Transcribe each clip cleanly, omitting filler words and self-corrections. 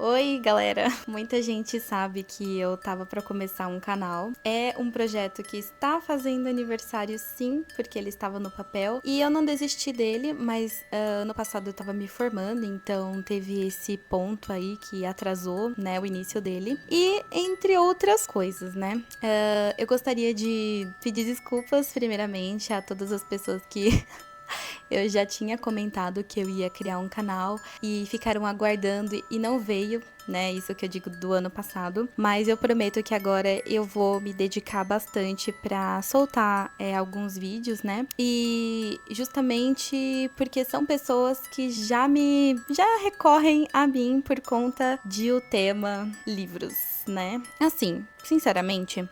Oi, galera! Muita gente sabe que eu tava pra começar um canal. É um projeto que está fazendo aniversário, sim, porque ele estava no papel. E eu não desisti dele, mas ano passado eu tava me formando, então teve esse ponto aí que atrasou, né, o início dele. E entre outras coisas, né? Eu gostaria de pedir desculpas, primeiramente, a todas as pessoas que eu já tinha comentado que eu ia criar um canal e ficaram aguardando e não veio, né? Isso que eu digo do ano passado. Mas eu prometo que agora eu vou me dedicar bastante pra soltar alguns vídeos, né? E justamente porque são pessoas que já recorrem a mim por conta de o tema livros, né? Assim, sinceramente,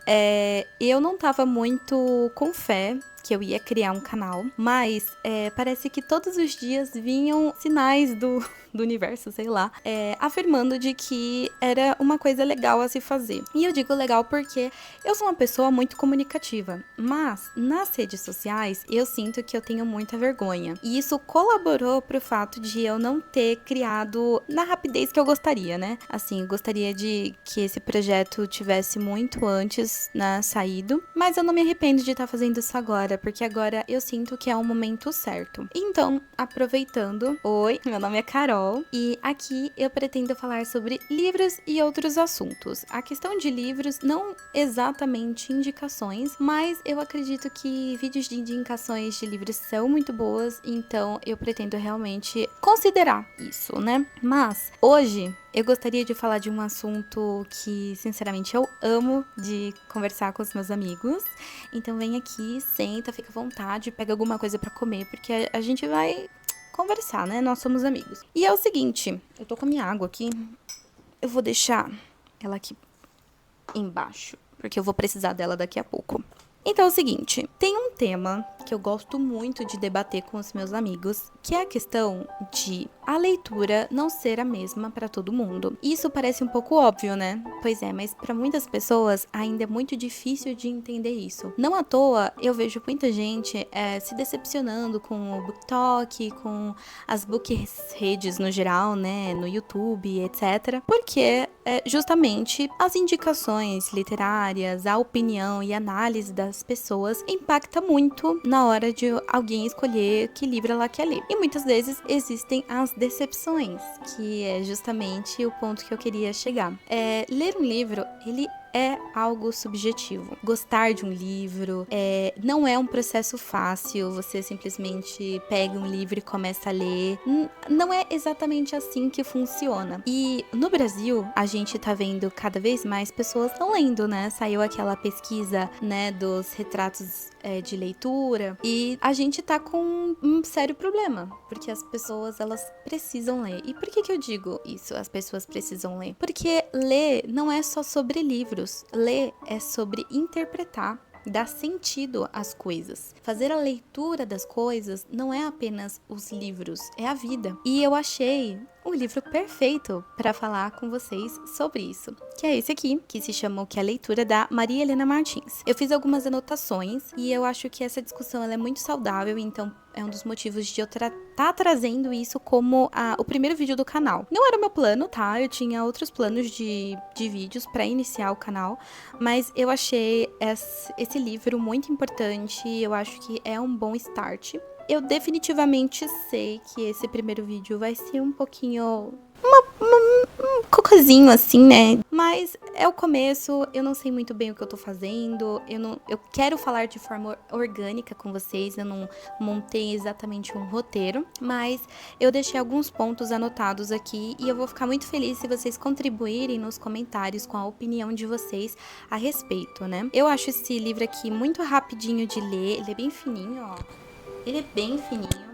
eu não tava muito com fé que eu ia criar um canal, mas parece que todos os dias vinham sinais do universo, sei lá, afirmando de que era uma coisa legal a se fazer. E eu digo legal porque eu sou uma pessoa muito comunicativa, mas nas redes sociais eu sinto que eu tenho muita vergonha. E isso colaborou pro fato de eu não ter criado na rapidez que eu gostaria, né? Assim, eu gostaria de que esse projeto tivesse muito antes, né, saído, mas eu não me arrependo de estar fazendo isso agora, porque agora eu sinto que é o momento certo. Então, aproveitando, oi, meu nome é Carol e aqui eu pretendo falar sobre livros e outros assuntos. A questão de livros, não exatamente indicações, mas eu acredito que vídeos de indicações de livros são muito boas, então eu pretendo realmente considerar isso, né? Mas hoje eu gostaria de falar de um assunto que, sinceramente, eu amo de conversar com os meus amigos. Então vem aqui, senta, fica à vontade, pega alguma coisa pra comer, porque a gente vai conversar, né? Nós somos amigos. E é o seguinte, eu tô com a minha água aqui, eu vou deixar ela aqui embaixo, porque eu vou precisar dela daqui a pouco. Então é o seguinte, tem um tema que eu gosto muito de debater com os meus amigos, que é a questão de a leitura não ser a mesma para todo mundo. Isso parece um pouco óbvio, né? Pois é, mas para muitas pessoas ainda é muito difícil de entender isso. Não à toa, eu vejo muita gente se decepcionando com o BookTok, com as book redes no geral, né? No YouTube, etc. Porque justamente as indicações literárias, a opinião e análise das pessoas impacta muito na hora de alguém escolher que livro ela quer ler. E muitas vezes existem as decepções, que é justamente o ponto que eu queria chegar. Ler um livro, ele é algo subjetivo. Gostar de um livro não é um processo fácil, você simplesmente pega um livro e começa a ler. Não é exatamente assim que funciona. E no Brasil, a gente tá vendo cada vez mais pessoas não lendo, né? Saiu aquela pesquisa, né, dos retratos de leitura, e a gente tá com um sério problema, porque as pessoas, elas precisam ler. E por que eu digo isso? As pessoas precisam ler? Porque ler não é só sobre livros, ler é sobre interpretar, dar sentido às coisas. Fazer a leitura das coisas não é apenas os livros, é a vida. E eu achei um livro perfeito para falar com vocês sobre isso, que é esse aqui, que se chama O que é a Leitura, da Maria Helena Martins. Eu fiz algumas anotações e eu acho que essa discussão ela é muito saudável, então é um dos motivos de eu tá trazendo isso como o primeiro vídeo do canal. Não era o meu plano, tá? Eu tinha outros planos de vídeos para iniciar o canal, mas eu achei esse livro muito importante, eu acho que é um bom start. Eu definitivamente sei que esse primeiro vídeo vai ser um pouquinho um cocôzinho assim, né? Mas é o começo, eu não sei muito bem o que eu tô fazendo, eu quero falar de forma orgânica com vocês, eu não montei exatamente um roteiro, mas eu deixei alguns pontos anotados aqui e eu vou ficar muito feliz se vocês contribuírem nos comentários com a opinião de vocês a respeito, né? Eu acho esse livro aqui muito rapidinho de ler, ele é bem fininho, ó. Ele é bem fininho.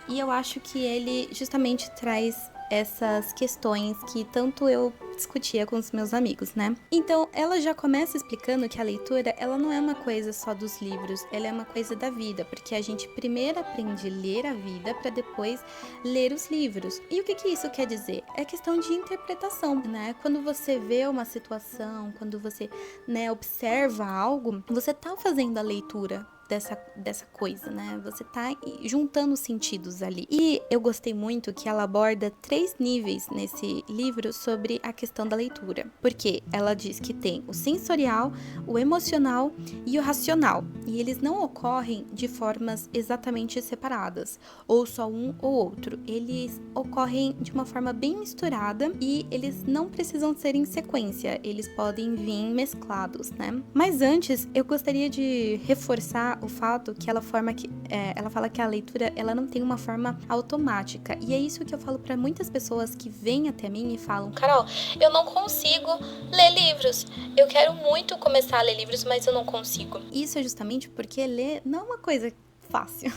E eu acho que ele justamente traz essas questões que tanto eu discutia com os meus amigos, né? Então, ela já começa explicando que a leitura, ela não é uma coisa só dos livros, ela é uma coisa da vida, porque a gente primeiro aprende a ler a vida para depois ler os livros. E o que isso quer dizer? É questão de interpretação, né? Quando você vê uma situação, quando você, né, observa algo, você tá fazendo a leitura dessa coisa, né? Você tá juntando sentidos ali. E eu gostei muito que ela aborda 3 níveis nesse livro sobre a questão da leitura. Porque ela diz que tem o sensorial, o emocional e o racional. E eles não ocorrem de formas exatamente separadas, ou só um ou outro. Eles ocorrem de uma forma bem misturada e eles não precisam ser em sequência, eles podem vir mesclados, né? Mas antes, eu gostaria de reforçar o fato que ela fala que a leitura ela não tem uma forma automática. E é isso que eu falo para muitas pessoas que vêm até mim e falam: Carol, eu não consigo ler livros. Eu quero muito começar a ler livros, mas eu não consigo. Isso é justamente porque ler não é uma coisa fácil.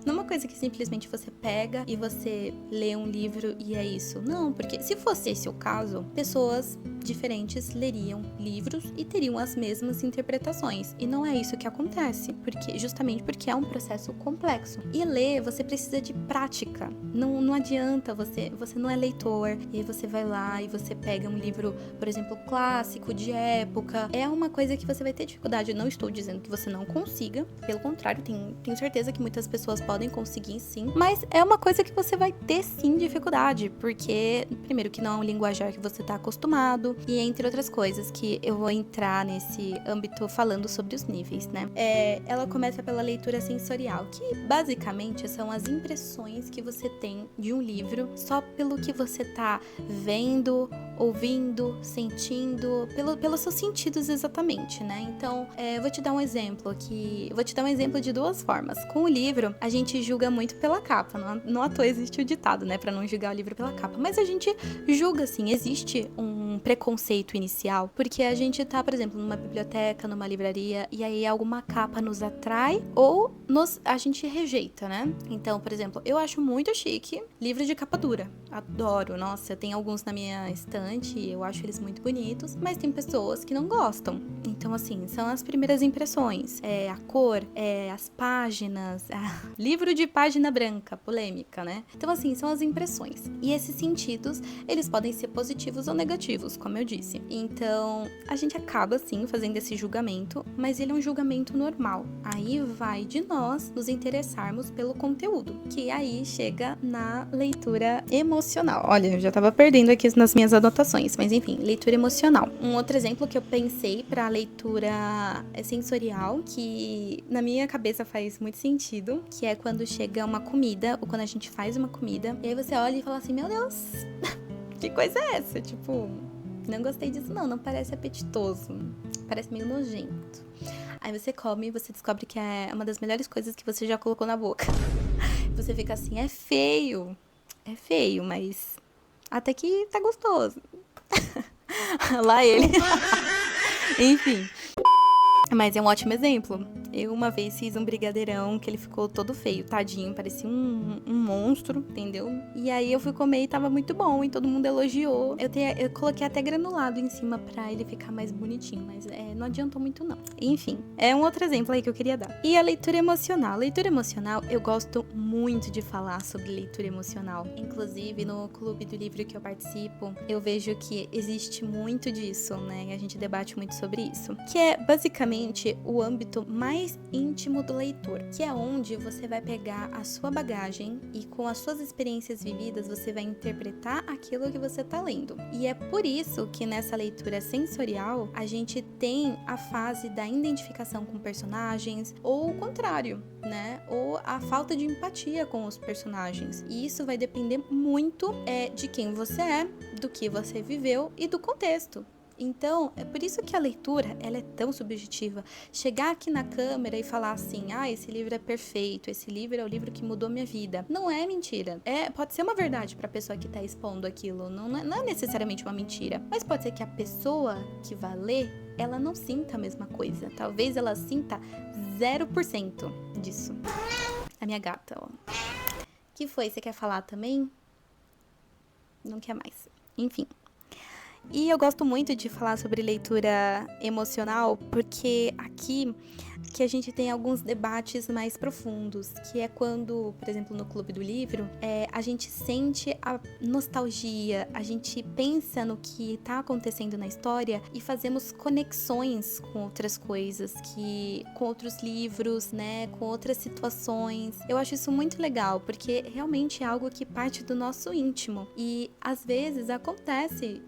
Não é uma coisa que simplesmente você pega e você lê um livro e é isso. Não, porque se fosse esse o caso, pessoas diferentes leriam livros e teriam as mesmas interpretações. E não é isso que acontece, justamente porque é um processo complexo. E ler, você precisa de prática. Não adianta, você não é leitor e você vai lá e você pega um livro, por exemplo, clássico, de época. É uma coisa que você vai ter dificuldade. Eu não estou dizendo que você não consiga, pelo contrário, tenho certeza que muitas pessoas podem conseguir sim, mas é uma coisa que você vai ter sim dificuldade, porque primeiro que não é um linguajar que você tá acostumado, e entre outras coisas que eu vou entrar nesse âmbito falando sobre os níveis, né? Ela começa pela leitura sensorial, que basicamente são as impressões que você tem de um livro só pelo que você tá vendo, ouvindo, sentindo, pelos seus sentidos exatamente, né? Então, vou te dar um exemplo de duas formas. Com o livro, a gente julga muito pela capa, não à toa existe o ditado, né, pra não julgar o livro pela capa, mas a gente julga, assim, existe um preconceito inicial, porque a gente tá, por exemplo, numa biblioteca, numa livraria, e aí alguma capa nos atrai ou a gente rejeita, né? Então, por exemplo, eu acho muito chique livro de capa dura, adoro, nossa, eu tenho alguns na minha estante, eu acho eles muito bonitos, mas tem pessoas que não gostam, então, assim, são as primeiras impressões, a cor, as páginas, livro de página branca, polêmica, né? Então, assim, são as impressões. E esses sentidos, eles podem ser positivos ou negativos, como eu disse. Então, a gente acaba, sim, fazendo esse julgamento, mas ele é um julgamento normal. Aí vai de nós nos interessarmos pelo conteúdo, que aí chega na leitura emocional. Olha, eu já tava perdendo aqui nas minhas anotações, mas enfim, leitura emocional. Um outro exemplo que eu pensei pra leitura sensorial, que na minha cabeça faz muito sentido, que é quando chega uma comida, ou quando a gente faz uma comida, e aí você olha e fala assim, meu Deus, que coisa é essa? Tipo, não gostei disso não parece apetitoso, parece meio nojento. Aí você come e você descobre que é uma das melhores coisas que você já colocou na boca. Você fica assim, é feio, mas até que tá gostoso. Lá ele. Enfim. Mas é um ótimo exemplo. Eu uma vez fiz um brigadeirão que ele ficou todo feio, tadinho, parecia um monstro, entendeu? E aí eu fui comer e tava muito bom, e todo mundo elogiou. Eu coloquei até granulado em cima pra ele ficar mais bonitinho, mas não adiantou muito não. Enfim, é um outro exemplo aí que eu queria dar. E a leitura emocional. Leitura emocional, eu gosto muito de falar sobre leitura emocional. Inclusive, no clube do livro que eu participo, eu vejo que existe muito disso, né? A gente debate muito sobre isso. Que é, basicamente, o âmbito mais íntimo do leitor, que é onde você vai pegar a sua bagagem e com as suas experiências vividas você vai interpretar aquilo que você tá lendo. E é por isso que nessa leitura sensorial a gente tem a fase da identificação com personagens ou o contrário, né? Ou a falta de empatia com os personagens. E isso vai depender muito de quem você é, do que você viveu e do contexto. Então, é por isso que a leitura, ela é tão subjetiva. Chegar aqui na câmera e falar assim, esse livro é perfeito, esse livro é o livro que mudou minha vida. Não é mentira. Pode ser uma verdade pra pessoa que tá expondo aquilo. Não é necessariamente uma mentira. Mas pode ser que a pessoa que vai ler, ela não sinta a mesma coisa. Talvez ela sinta 0% disso. A minha gata, ó. Que foi? Você quer falar também? Não quer mais. Enfim. E eu gosto muito de falar sobre leitura emocional, porque aqui que a gente tem alguns debates mais profundos, que é quando, por exemplo, no Clube do Livro, a gente sente a nostalgia, a gente pensa no que tá acontecendo na história e fazemos conexões com outras coisas, com outros livros, né, com outras situações. Eu acho isso muito legal, porque realmente é algo que parte do nosso íntimo. E às vezes acontece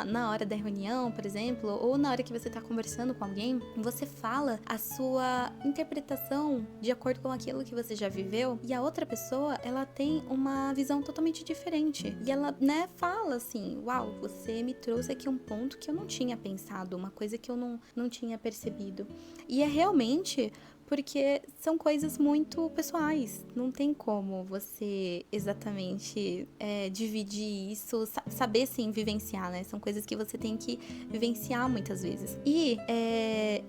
na hora da reunião, por exemplo, ou na hora que você tá conversando com alguém, você fala a sua interpretação de acordo com aquilo que você já viveu, e a outra pessoa, ela tem uma visão totalmente diferente. E ela, né, fala assim: uau, você me trouxe aqui um ponto que eu não tinha pensado, uma coisa que eu não tinha percebido. E é realmente porque são coisas muito pessoais. Não tem como você exatamente dividir isso, saber sim vivenciar, né? São coisas que você tem que vivenciar muitas vezes. E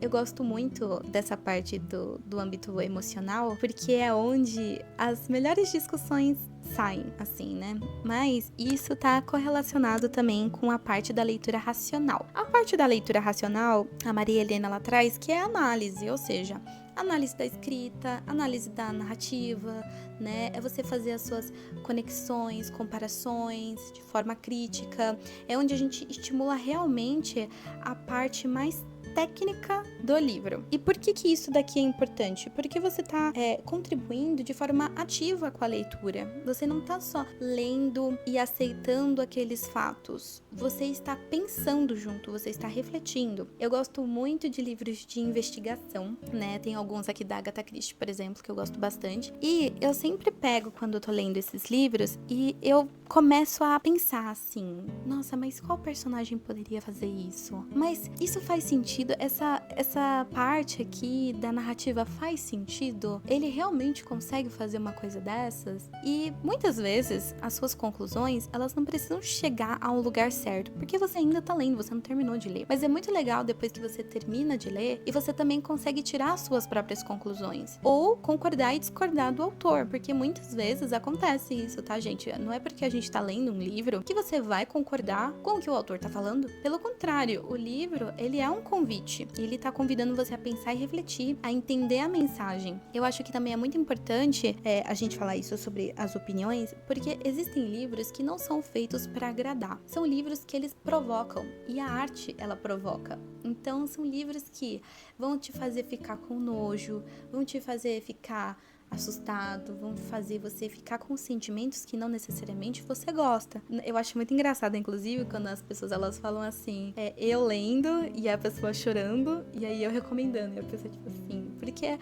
eu gosto muito dessa parte do âmbito emocional, porque é onde as melhores discussões saem, assim, né? Mas isso tá correlacionado também com a parte da leitura racional. A parte da leitura racional, a Maria Helena lá traz, que é a análise, ou seja, análise da escrita, análise da narrativa, né? É você fazer as suas conexões, comparações de forma crítica. É onde a gente estimula realmente a parte mais técnica do livro. E por que isso daqui é importante? Porque você está contribuindo de forma ativa com a leitura. Você não está só lendo e aceitando aqueles fatos. Você está pensando junto, você está refletindo. Eu gosto muito de livros de investigação, né? Tem alguns aqui da Agatha Christie, por exemplo, que eu gosto bastante. E eu sempre pego, quando eu tô lendo esses livros, e eu começo a pensar assim: nossa, mas qual personagem poderia fazer isso? Mas isso faz sentido? Essa parte aqui da narrativa faz sentido? Ele realmente consegue fazer uma coisa dessas? E muitas vezes as suas conclusões, elas não precisam chegar a um lugar certo, porque você ainda tá lendo, você não terminou de ler. Mas é muito legal depois que você termina de ler e você também consegue tirar as suas próprias conclusões, ou concordar e discordar do autor, porque muitas vezes acontece isso, tá, gente? Não é porque a gente tá lendo um livro que você vai concordar com o que o autor tá falando. Pelo contrário, o livro, ele é um convite. Ele tá convidando você a pensar e refletir, a entender a mensagem. Eu acho que também é muito importante a gente falar isso sobre as opiniões, porque existem livros que não são feitos para agradar. São livros que eles provocam, e a arte, ela provoca. Então, são livros que vão te fazer ficar com nojo, vão te fazer ficar assustado, vão fazer você ficar com sentimentos que não necessariamente você gosta. Eu acho muito engraçado, inclusive, quando as pessoas elas falam assim, eu lendo e a pessoa chorando, e aí eu recomendando, e a pessoa tipo assim, porque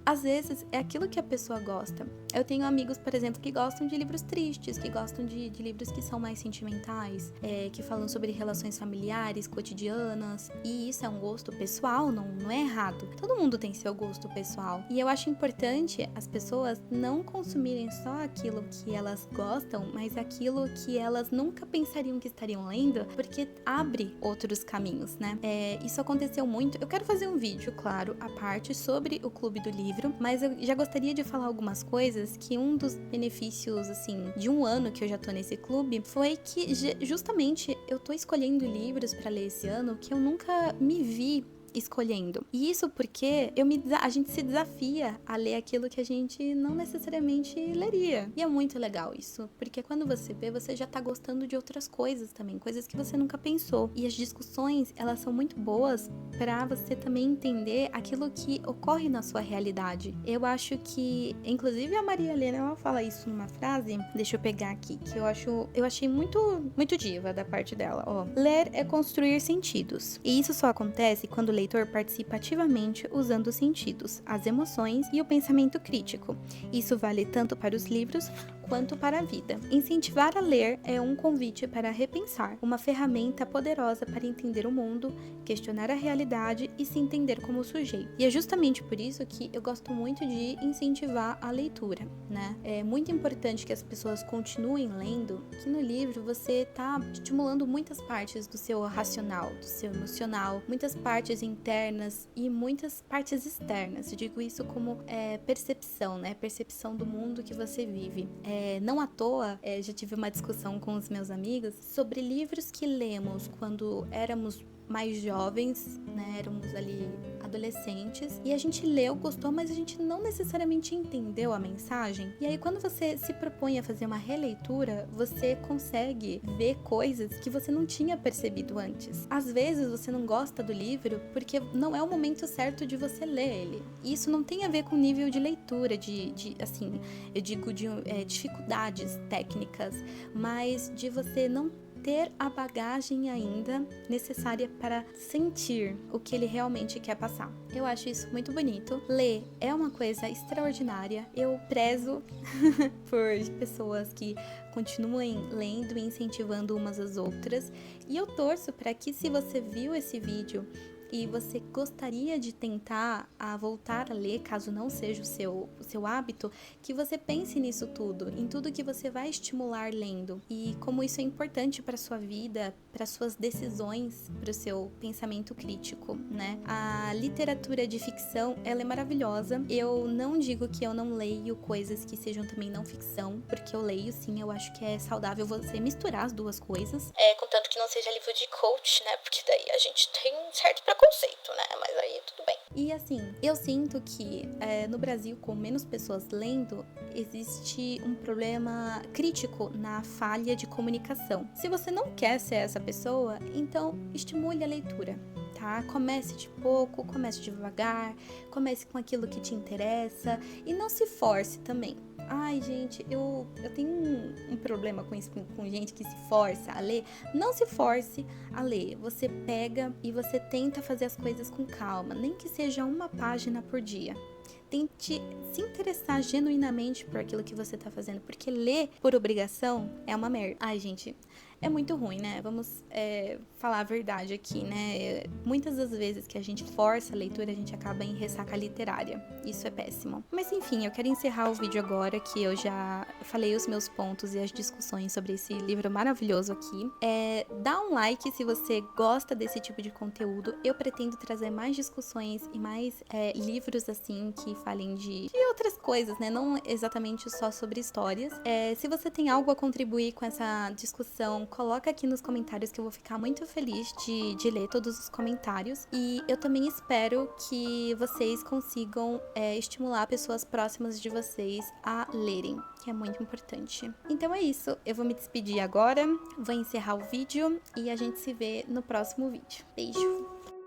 às vezes é aquilo que a pessoa gosta. Eu tenho amigos, por exemplo, que gostam de livros tristes, que gostam de livros que são mais sentimentais, que falam sobre relações familiares, cotidianas, e isso é um gosto pessoal, não é errado. Todo mundo tem seu gosto pessoal. E eu acho importante as pessoas não consumirem só aquilo que elas gostam, mas aquilo que elas nunca pensariam que estariam lendo, porque abre outros caminhos, né? Isso aconteceu muito. Eu quero fazer um vídeo, claro, à parte sobre o Clube do Livro, mas eu já gostaria de falar algumas coisas que um dos benefícios, assim, de um ano que eu já tô nesse clube, foi que justamente eu tô escolhendo livros pra ler esse ano que eu nunca me vi escolhendo. E isso porque a gente se desafia a ler aquilo que a gente não necessariamente leria. E é muito legal isso, porque quando você vê, você já tá gostando de outras coisas também, coisas que você nunca pensou. E as discussões, elas são muito boas pra você também entender aquilo que ocorre na sua realidade. Eu acho que, inclusive a Maria Helena, ela fala isso numa frase, deixa eu pegar aqui, que eu achei muito diva da parte dela, ó. Ler é construir sentidos. E isso só acontece quando o leitor participa ativamente usando os sentidos, as emoções e o pensamento crítico. Isso vale tanto para os livros quanto para a vida. Incentivar a ler é um convite para repensar, uma ferramenta poderosa para entender o mundo, questionar a realidade e se entender como sujeito. E é justamente por isso que eu gosto muito de incentivar a leitura, né? É muito importante que as pessoas continuem lendo, que no livro você tá estimulando muitas partes do seu racional, do seu emocional, muitas partes internas e muitas partes externas. Eu digo isso como percepção, né? Percepção do mundo que você vive. Não à toa, já tive uma discussão com os meus amigos sobre livros que lemos quando éramos mais jovens, né? Éramos ali adolescentes. E a gente leu, gostou, mas a gente não necessariamente entendeu a mensagem. E aí, quando você se propõe a fazer uma releitura, você consegue ver coisas que você não tinha percebido antes. Às vezes, você não gosta do livro porque não é o momento certo de você ler ele. E isso não tem a ver com nível de leitura, assim, eu digo de dificuldades técnicas, mas de você não ter a bagagem ainda necessária para sentir o que ele realmente quer passar. Eu acho isso muito bonito. Ler é uma coisa extraordinária. Eu prezo por pessoas que continuem lendo e incentivando umas às outras. E eu torço para que, se você viu esse vídeo e você gostaria de tentar voltar a ler, caso não seja o seu hábito, que você pense nisso tudo, em tudo que você vai estimular lendo e como isso é importante para sua vida, para suas decisões, para o seu pensamento crítico, né? A literatura de ficção, ela é maravilhosa. Eu não digo que eu não leio coisas que sejam também não ficção, porque eu leio sim, eu acho que é saudável você misturar as duas coisas. Contanto que não seja livro de coach, né? Porque daí a gente tem um certo preconceito, né? Mas aí tudo bem. E assim, eu sinto que no Brasil, com menos pessoas lendo, existe um problema crítico na falha de comunicação. Se você não quer ser essa pessoa, então estimule a leitura. Tá? Comece de pouco, comece devagar, comece com aquilo que te interessa e não se force também. Ai, gente, eu tenho um problema com isso, com gente que se força a ler. Não se force a ler. Você pega e você tenta fazer as coisas com calma, nem que seja uma página por dia. Tente se interessar genuinamente por aquilo que você tá fazendo, porque ler por obrigação é uma merda. Ai, gente, é muito ruim, né? Vamos falar a verdade aqui, né? Muitas das vezes que a gente força a leitura, a gente acaba em ressaca literária. Isso é péssimo. Mas enfim, eu quero encerrar o vídeo agora, que eu já falei os meus pontos e as discussões sobre esse livro maravilhoso aqui. Dá um like se você gosta desse tipo de conteúdo. Eu pretendo trazer mais discussões e mais livros, assim, que falem de outras coisas, né? Não exatamente só sobre histórias. Se você tem algo a contribuir com essa discussão, coloca aqui nos comentários que eu vou ficar muito feliz de ler todos os comentários. E eu também espero que vocês consigam estimular pessoas próximas de vocês a lerem, que é muito importante. Então é isso, eu vou me despedir agora, vou encerrar o vídeo e a gente se vê no próximo vídeo. Beijo!